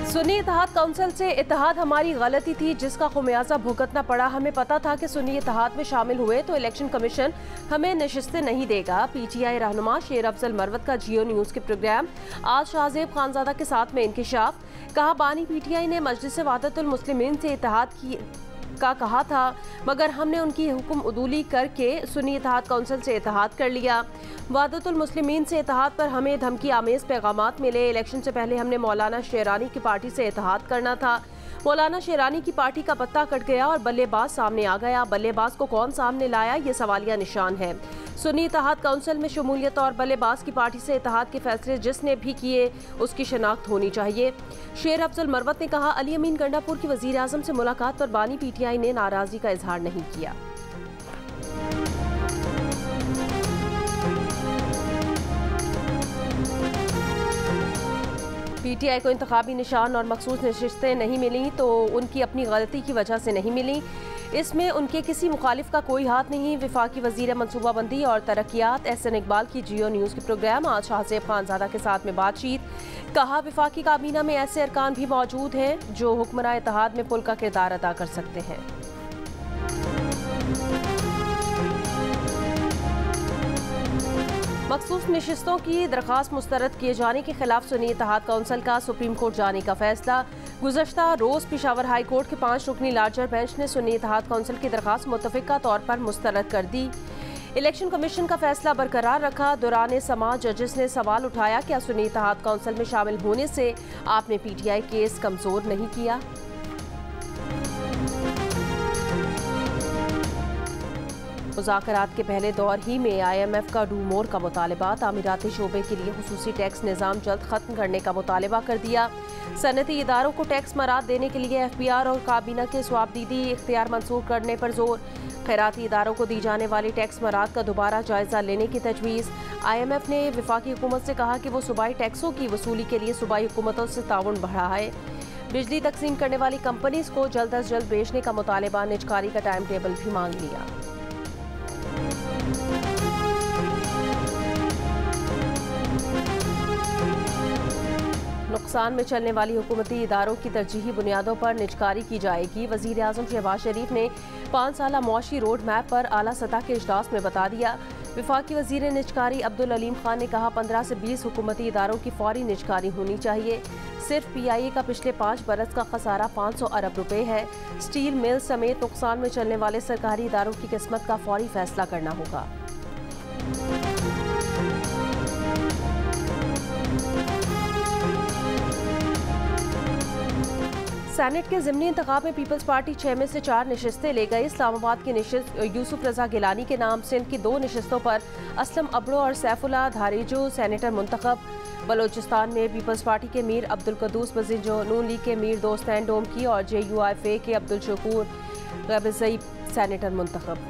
सुन्नी इत्तेहाद council से इत्तेहाद हमारी गलती थी जिसका खुमियाजा भुगतना पड़ा। हमें पता था कि सुन्नी इत्तेहाद में शामिल हुए तो इलेक्शन कमीशन हमें नशिस्तें नहीं देगा। पीटीआई रहनुमा शेर अफजल मरवत का जियो न्यूज़ के प्रोग्राम आज शाहजेब खानजादा के साथ में इंकिशाफ। कहा, बानी पीटीआई ने मजलिस वहदतुल मुस्लिमीन से इत्तेहाद का कहा था मगर हमने उनकी हुक्म उदूली करके सुन्नी इत्तेहाद काउंसिल से इत्तेहाद कर लिया। वहदतुल मुस्लिमीन से इत्तेहाद पर हमें धमकी आमेज पैगामात मिले। इलेक्शन से पहले हमने मौलाना शेरानी की पार्टी से इत्तेहाद करना था। मौलाना शेरानी की पार्टी का पत्ता कट गया और बल्लेबाज सामने आ गया। बल्लेबाज को कौन सामने लाया, ये सवालिया निशान है। सुन्नी इत्तेहाद काउंसिल में शमूलियत और बल्लेबाज की पार्टी से इत्तेहाद के फैसले जिसने भी किए उसकी शनाख्त होनी चाहिए। शेर अफजल मरवत ने कहा, अली अमीन गंडापुर की वजीर आजम से मुलाकात पर बानी पीटीआई ने नाराजगी का इजहार नहीं किया। पीटीआई को इंतखाबी निशान और मखसूस नशिस्तें नहीं मिली तो उनकी अपनी गलती की वजह से नहीं मिली। इसमें उनके किसी मुखालिफ का कोई हाथ नहीं। विफाकी वजीर मनसूबाबंदी और तरक्यात एहसन इकबाल की जियो न्यूज़ के प्रोग्राम आज शाहजेब खानजादा के साथ में बातचीत। कहा, विफाकी काबीना में ऐसे अरकान भी मौजूद हैं जो हुक्मरान इत्तेहाद में पुल का किरदार अदा कर सकते हैं। मखसूस नशिस्तों की दरख्वास्त मुस्तरद किए जाने के खिलाफ सुन्नी इत्तेहाद काउंसिल का सुप्रीम कोर्ट जाने का फैसला। गुज़श्ता रोज़ पेशावर हाई कोर्ट के 5 रुकनी लार्जर बेंच ने सुन्नी इत्तेहाद काउंसिल की दरख्वास्त मुत्तफ़िक़ा तौर पर मुस्तरद कर दी। इलेक्शन कमीशन का फैसला बरकरार रखा। दौरान समाअत जजेस ने सवाल उठाया, क्या सुन्नी इत्तेहाद काउंसिल में शामिल होने से आपने पीटीआई केस कमज़ोर नहीं किया। मुज़ाकरात के पहले दौर ही में IMF का डू मोर का मुतालबा। तामीराती शोबे के लिए खुसूसी टैक्स निज़ाम जल्द ख़त्म करने का मुतालबा कर दिया। सनती इदारों को टैक्स मराद देने के लिए FBR और काबीना के स्वाबदीदी इख्तियार मंसूर करने पर जोर। खैराती इदारों को दी जाने वाली टैक्स मराद का दोबारा जायज़ा लेने की तजवीज़। IMF ने वफाकी हुकूमत से कहा कि वो सूबाई टैक्सों की वसूली के लिए सूबाई हुकूमतों से ताउन बढ़ाए। बिजली तकसीम करने वाली कंपनीज को जल्द अज जल्द बेचने का मुतालबा। निजकारी का टाइम टेबल भी मांग लिया। नुकसान में चलने वाली हुकूमती इदारों की तरजीही बुनियादों पर निजकारी की जाएगी। वज़ीर आज़म शहबाज शरीफ ने 5 साला मुआशी रोड मैप पर आला सतह के इजलास में बता दिया। विफाकी वज़ीर निजकारी अब्दुल अलीम खान ने कहा, 15 से 20 हुकूमती इदारों की फौरी निजकारी होनी चाहिए। सिर्फ PIA का पिछले 5 बरस का खसारा 500 अरब रुपए है। स्टील मिल समेत नुकसान में चलने वाले सरकारी इदारों की किस्मत का फौरी फैसला करना होगा। सेनेट के ज़िमनी इंतखाब में पीपल्स पार्टी 6 में से 4 नशिस्तें ले गई। इस्लामाबाद की नशिस्त यूसुफ रजा गिलानी के नाम, सिंध की 2 नशिस्तों पर असलम अबड़ो और सैफुल्लाह धारीजो सेनेटर मुंतखब। बलोचिस्तान में पीपल्स पार्टी के मीर अब्दुल कदूस बजिंजो, नून लीग के मीर दोस्तैन डोमकी और JUIFA के अब्दुल शकूर गबज़ई सेनेटर मुंतखब।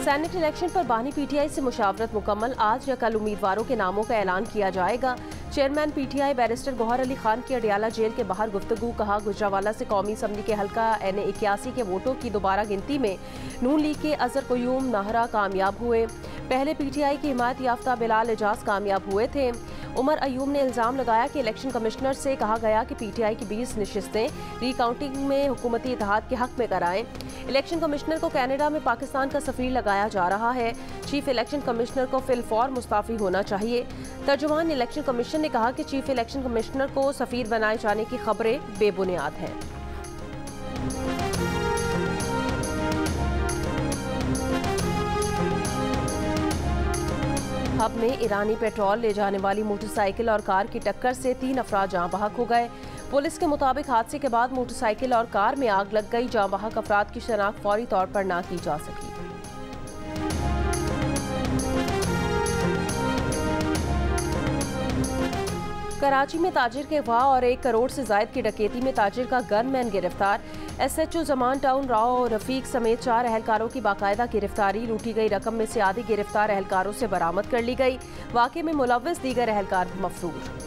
सेनेट इलेक्शन पर बानी पीटीआई से मुशावरत मुकम्मल। आज या कल उम्मीदवारों के नामों का ऐलान किया जाएगा। Chairman PTI barrister Gauhar Ali Khan की अडियाला जेल के बाहर गुफ्तगू। कहा, गुजरावाला से कौमी असम्बली के हल्का NA81 के वोटों की दोबारा गिनती में नून लीग के अजहर क़य्यूम नाहरा कामयाब हुए। पहले पीटीआई की हिमायत याफ्ता बिलाल एजाज कामयाब हुए थे। उमर अयूब ने इल्ज़ाम लगाया कि इलेक्शन कमिश्नर से कहा गया कि पीटीआई की 20 नशिस्तें रिकाउंटिंग में हुकूमती इत्तेहाद के हक में कराएं। इलेक्शन कमिश्नर को कनाडा में पाकिस्तान का सफीर लगाया जा रहा है। चीफ इलेक्शन कमिश्नर को फिलफौर मुस्ताफ़ी होना चाहिए। तर्जुमान इलेक्शन कमीशन ने कहा कि चीफ इलेक्शन कमिश्नर को सफीर बनाए जाने की खबरें बेबुनियाद हैं। हब में ईरानी पेट्रोल ले जाने वाली मोटरसाइकिल और कार की टक्कर से 3 अफराद जाँ बहक हो गए। पुलिस के मुताबिक हादसे के बाद मोटरसाइकिल और कार में आग लग गई। जाँ बहक अफराद की शनाख्त फौरी तौर पर ना की जा सकी। कराची में ताजिर के अगवा और 1 करोड़ से जायद की डकैती में ताजिर का गनमैन गिरफ्तार। SHO जमान टाउन राव और रफीक समेत 4 अहलकारों की बाकायदा गिरफ्तारी। लूटी गई रकम में से आधी गिरफ्तार अहलकारों से बरामद कर ली गई। वाक़े में मुलव्विस दीगर अहलकार मफरूर।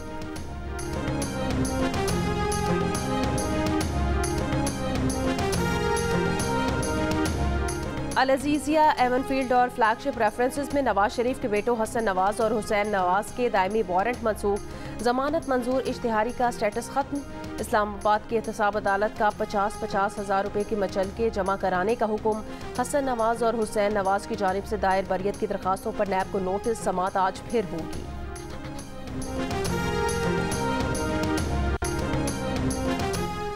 अल अजीजिया, एमनफील्ड और फ्लैगशिप रेफरेंसेस में नवाज शरीफ के बेटों हसन नवाज और हुसैन नवाज के दायमी वारंट मनसूख, जमानत मंजूर, इश्तिहारी का स्टेटस खत्म। इस्लामाबाद की एहतसाब अदालत का 50-50 हज़ार रुपये की मचलके जमा कराने का हुक्म। हसन नवाज और हुसैन नवाज की जानिब से दायर बरियत की दरखास्तों पर नैब को नोटिस, समात आज फिर होगी।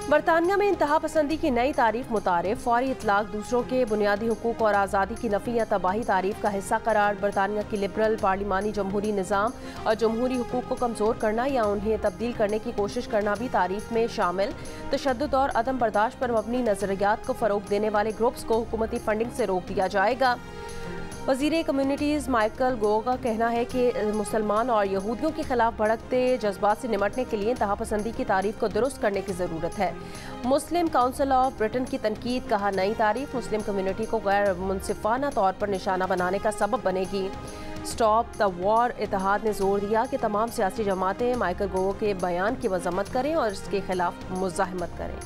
बरतानिया में इंतहा पसंदी की नई तारीफ मुतारिफ, फौरी इतलाक दूसरों के बुनियादी हुकूक और आज़ादी की नफ़ी या तबाही तारीफ का हिस्सा करार। बरतानिया की लिबरल पार्लिमानी जमहूरी निज़ाम और जमहूरी हुकूक को कमज़ोर करना या उन्हें तब्दील करने की कोशिश करना भी तारीफ में शामिल। तशद्दुद और अदम बर्दाश्त पर मबनी नज़रियात को फ़रोग़ देने वाले ग्रुप्स को हुकूमती फंडिंग से रोक दिया जाएगा। वज़ीर कम्युनिटीज़ माइकल गोव का कहना है कि मुसलमान और यहूदियों के खिलाफ भड़कते जज्बात से निमटने के लिए इंतहा पसंदी की तारीफ को दुरुस्त करने की ज़रूरत है। मुस्लिम काउंसिल ऑफ ब्रिटेन की तनकीद, कहा नई तारीफ मुस्लिम कम्युनिटी को गैर मुनसिफाना तौर पर निशाना बनाने का सबब बनेगी। स्टॉप द वॉर इत्तेहाद ने जोर दिया कि तमाम सियासी जमातें माइकल गोव के बयान की मजम्मत करें और इसके खिलाफ मुज़ाहमत करें।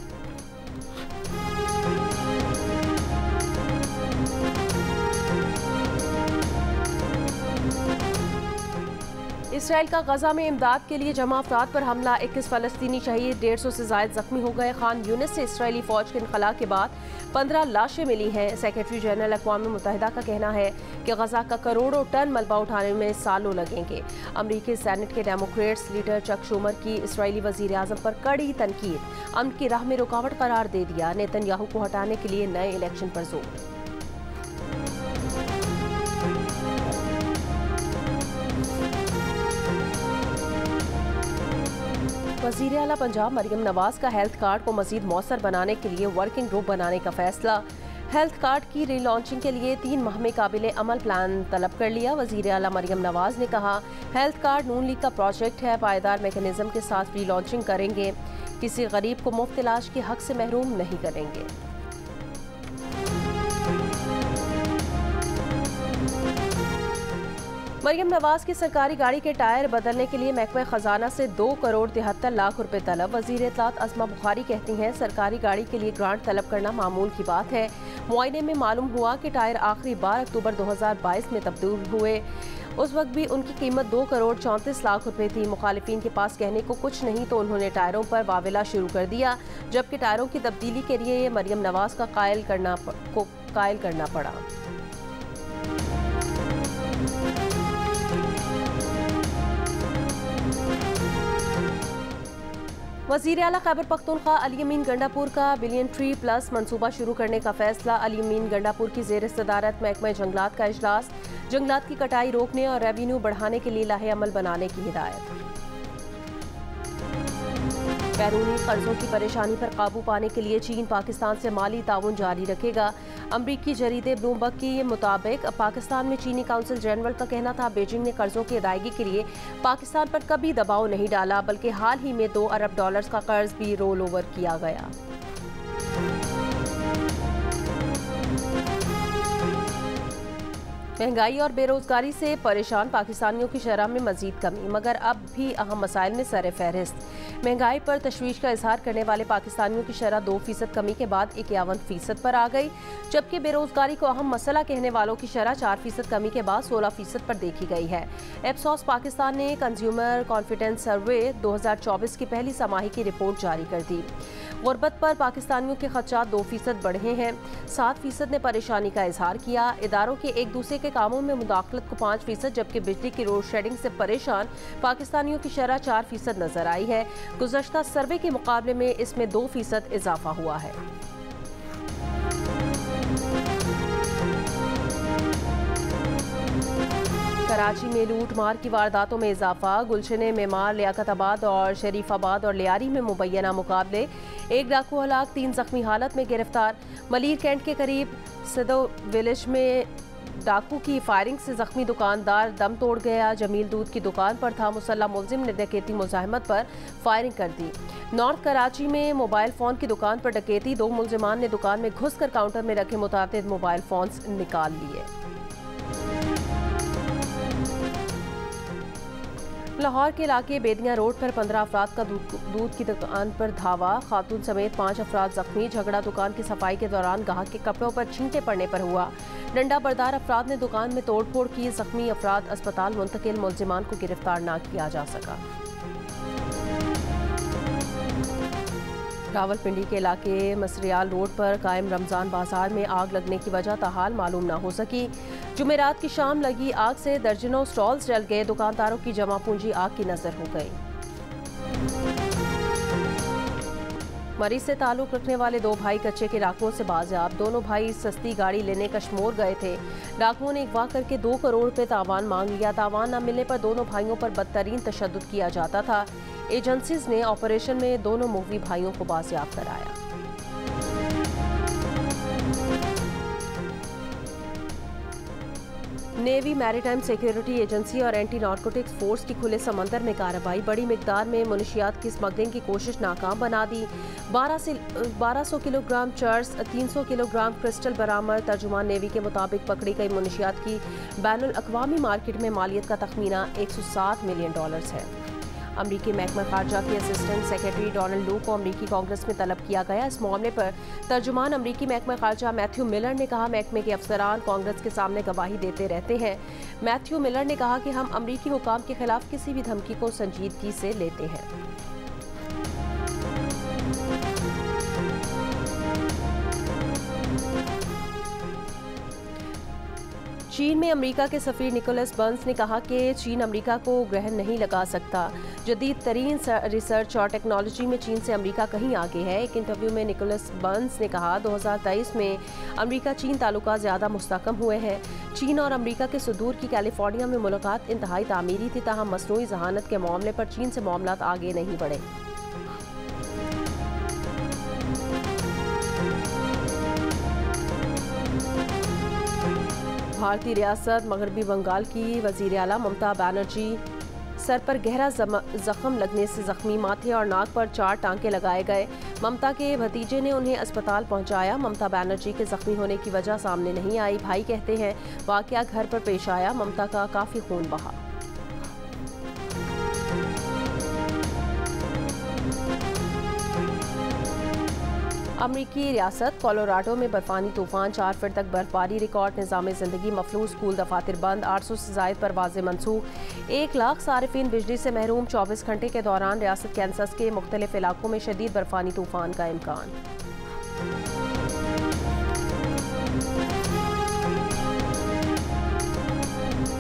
इसराइल का गजा में इमदाद के लिए जमा अफराद पर हमला, 21 फ़लस्तीनी शहीद, 150 से ज़ायद जख्मी हो गए। खान यूनिस से इसराइली फ़ौज के इनखला के बाद 15 लाशें मिली हैं। सेक्रेटरी जनरल अक़वाम मुत्तहिदा का कहना है कि गजा का करोड़ों टन मलबा उठाने में सालों लगेंगे। अमरीकी सेनेट के डेमोक्रेट्स लीडर चक शूमर की इसराइली वज़ीर आज़म पर कड़ी तनकीद, अमन की राह में रुकावट करार दे दिया। नेतन्याहू को हटाने के लिए नए इलेक्शन पर जोर। वज़ीर आला पंजाब मरियम नवाज का हेल्थ कार्ड को मज़ीद मौसर बनाने के लिए वर्किंग ग्रुप बनाने का फैसला। हेल्थ कार्ड की रीलॉन्चिंग के लिए 3 माह में काबिल अमल प्लान तलब कर लिया। वज़ीर आला मरियम नवाज ने कहा, हेल्थ कार्ड नून लीग का प्रोजेक्ट है, पायदार मैकेनिज्म के साथ रीलॉन्चिंग करेंगे, किसी गरीब को मुफ्त इलाज के हक से महरूम नहीं करेंगे। मरियम नवाज की सरकारी गाड़ी के टायर बदलने के लिए महकमा खजाना से 2 करोड़ 73 लाख रुपए तलब। वज़ीर इत्तलात अज़मा बुखारी कहती हैं, सरकारी गाड़ी के लिए ग्रांट तलब करना मामूल की बात है। मुआयने में मालूम हुआ कि टायर आखिरी बार अक्टूबर 2022 में तब्दील हुए, उस वक्त भी उनकी कीमत 2 करोड़ 34 लाख रुपए थी। मुखालिफिन के पास कहने को कुछ नहीं तो उन्होंने टायरों पर वावेला शुरू कर दिया, जबकि टायरों की तब्दीली के लिए मरियम नवाज का कायल करना पड़ा। वज़ीर आला खैबर पख्तूनख्वा अली अमीन गंडापुर का बिलियन ट्री प्लस मंसूबा शुरू करने का फैसला। अली अमीन गंडापुर की ज़ेर सदारत महकमा जंगलात का इजलास, जंगलात की कटाई रोकने और रेवेन्यू बढ़ाने के लिए लाहे अमल बनाने की हिदायत। बैरूनी कर्जों की परेशानी पर काबू पाने के लिए चीन पाकिस्तान से माली ताउन जारी रखेगा। अमरीकी जरीदे ब्लूमबर्ग के मुताबिक पाकिस्तान में चीनी काउंसिल जनरल का कहना था, बीजिंग ने कर्जों की अदायगी के लिए पाकिस्तान पर कभी दबाव नहीं डाला, बल्कि हाल ही में $2 अरब का कर्ज भी रोल ओवर किया गया। महंगाई और बेरोजगारी से परेशान पाकिस्तानियों की शरह में मजीद कमी, मगर अब भी अहम मसाइल में सर फहरिस्त। महंगाई पर तशवीश का इजहार करने वाले पाकिस्तानियों की शरह 2% कमी के बाद 51% पर आ गई, जबकि बेरोजगारी को अहम मसला कहने वालों की शरह 4% कमी के बाद 16% पर देखी गई है। एप्सॉस पाकिस्तान ने कंज्यूमर कॉन्फिडेंस सर्वे 2024 की पहली समाही की रिपोर्ट जारी कर दी। गुर्बत पर पाकिस्तानियों के खदशात 2% बढ़े हैं, 7% ने परेशानी का इजहार किया। इदारों के एक दूसरे के कामों में मुदाखलत को 5%, जबकि बिजली की लोड शेडिंग से परेशान पाकिस्तानियों की शरह 4% नजर आई है। गुज़श्ता सर्वे के मुकाबले में इसमें 2% इजाफा हुआ है। कराची में लूट मार की वारदातों में इजाफा, गुलशने, मेमार, लियाकताबाद और शरीफाबाद और लियारी में मुबैना मुकाबले। एक डाकू हलाक, 3 जख्मी हालत में गिरफ्तार। मलीर कैंट के करीब सिदो विलेज में डाकू की फायरिंग से जख्मी दुकानदार दम तोड़ गया। जमील दूध की दुकान पर था, मुसल्ला मुलजिम ने डकैती मुजाहिमत पर फायरिंग कर दी। नॉर्थ कराची में मोबाइल फ़ोन की दुकान पर डकैती, 2 मुलजिमान ने दुकान में घुसकर काउंटर में रखे मुतादिद मोबाइल फ़ोन्स निकाल लिए। लाहौर के इलाके बेदियां रोड पर 15 अफराद का दूध की दुकान पर धावा, खातून समेत 5 अफराद जख्मी। झगड़ा दुकान की सफाई के दौरान गाहक के कपड़ों पर छींटे पड़ने पर हुआ। डंडा बरदार अफराद ने दुकान में तोड़फोड़ की, जख्मी अफराद अस्पताल मुंतकिल। मुलजिमान को गिरफ्तार न किया जा सका। रावलपिंडी के इलाके मसरियाल रोड पर कायम रमज़ान बाजार में आग लगने की वजह ताहाल मालूम न हो सकी। जुमेरात की शाम लगी आग से दर्जनों स्टॉल्स जल गए। दुकानदारों की जमा पूंजी आग की नजर हो गई। मरीज से ताल्लुक रखने वाले 2 भाई कच्चे के डाकुओं से बाजियाब। दोनों भाई सस्ती गाड़ी लेने कश्मीर गए थे। डाकुओं ने अगवा करके 2 करोड़ रुपए तावान मांग लिया। तावान न मिलने पर दोनों भाइयों पर बदतरीन तशद्दुद किया जाता था। एजेंसीज ने ऑपरेशन में दोनों मुगवी भाइयों को बाजियाब कराया। नेवी मैरीटाइम सिक्योरिटी एजेंसी और एंटी नारकोटिक्स फोर्स की खुले समंदर में कार्रवाई। बड़ी मिकदार में मुनशियात की स्मगलिंग की कोशिश नाकाम बना दी। 1200 किलोग्राम चर्स, 300 किलोग्राम क्रिस्टल बरामद। तर्जुमान नेवी के मुताबिक पकड़ी गई मुनशियात की बैनुल अक़वामी मार्केट में मालियत का तखमीना $160 मिलियन है। अमरीकी महकमा खारजा के असिस्टेंट सेक्रेटरी डोनाल्ड लू को अमरीकी कांग्रेस में तलब किया गया। इस मामले पर तर्जुमान अमरीकी महकमा खारजा मैथ्यू मिलर ने कहा, महकमे के अफसरान कांग्रेस के सामने गवाही देते रहते हैं। मैथ्यू मिलर ने कहा कि हम अमरीकी हुकाम के खिलाफ किसी भी धमकी को संजीदगी से लेते हैं। चीन में अमेरिका के सफीर निकोलस बर्न्स ने कहा कि चीन अमेरिका को ग्रहण नहीं लगा सकता। जदीद तरीन रिसर्च और टेक्नोलॉजी में चीन से अमेरिका कहीं आगे है। एक इंटरव्यू में निकोलस बर्न्स ने कहा, 2023 में अमेरिका चीन ताल्लुकात ज़्यादा मुस्तहकम हुए हैं। चीन और अमेरिका के सुदूर की कैलिफोर्निया में मुलाकात इंतहाई तामीरी थी, ताहम मसनूई जहानत के मामले पर चीन से मामलात आगे नहीं बढ़े। भारतीय रियासत मगरबी बंगाल की वज़ीर आला ममता बनर्जी सर पर गहरा जख्म लगने से जख्मी, माथे और नाक पर 4 टांके लगाए गए। ममता के भतीजे ने उन्हें अस्पताल पहुंचाया। ममता बनर्जी के जख्मी होने की वजह सामने नहीं आई। भाई कहते हैं वाकया घर पर पेश आया, ममता का काफ़ी खून बहा। अमरीकी रियासत कोलोराडो में बर्फानी तूफान, 4 फीट तक बर्फबारी रिकॉर्ड। निज़ाम ज़िंदगी मफलूज, स्कूल दफातर बंद, 800 से ज़ायद परवाज़ें मनसूख। 1 लाख सारिफीन बिजली से महरूम। 24 घंटे के दौरान रियासत कैंसस के मुख्तलिफ इलाकों में शदीद बर्फानी तूफान का इम्कान।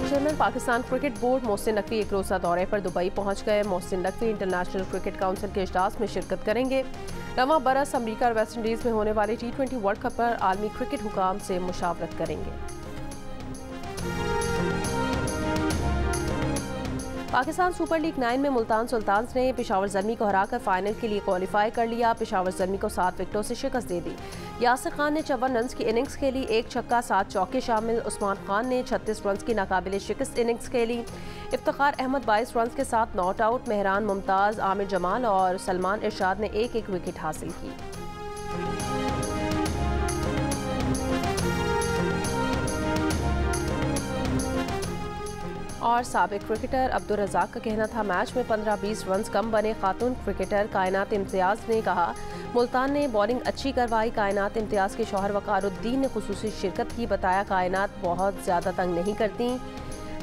Chairman Pakistan cricket board Mohsin Naqvi एक रोज़ा दौरे पर दुबई पहुंच गए। Mohsin Naqvi international cricket council के इजलास में शिरकत करेंगे। रवां बरस अमरीका और वेस्ट इंडीज़ में होने वाले T20 वर्ल्ड कप पर आलमी क्रिकेट हुकाम से मुशावरत करेंगे। पाकिस्तान सुपर लीग 9 में मुल्तान सुल्तान्स ने पेशावर ज़ल्मी को हराकर फाइनल के लिए क्वालिफाई कर लिया। पेशावर ज़ल्मी को 7 विकेटों से शिकस्त दे दी। यासिर खान ने 54 रन की इनिंग्स खेली, 1 छक्का 7 चौके शामिल। उस्मान खान ने 36 रन की नाकाबिले शिकस्त इनिंग्स खेली। इफ्तिखार अहमद 22 रन के साथ नॉट आउट। मेहरान मुमताज़, आमिर जमाल और सलमान इरशाद ने 1-1 विकेट हासिल की। और साबिक क्रिकेटर अब्दुल रज़ाक का कहना था, मैच में 15-20 रन कम बने। खातून क्रिकेटर कायनात इम्तियाज़ ने कहा, मुल्तान ने बॉलिंग अच्छी करवाई। कायनात इम्तियाज़ के शौहर वकारुद्दीन ने खुसूसी शिरकत की। बताया, कायनात बहुत ज़्यादा तंग नहीं करती।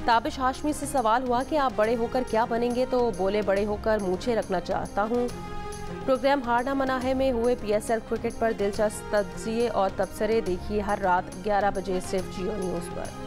ताबिश हाशमी से सवाल हुआ कि आप बड़े होकर क्या बनेंगे, तो बोले, बड़े होकर मूछें रखना चाहता हूँ। प्रोग्राम हारना मना है में हुए PSL क्रिकेट पर दिलचस्प तज्ज़िये और तबसरे देखिए हर रात 11 बजे सिर्फ जियो न्यूज़ पर।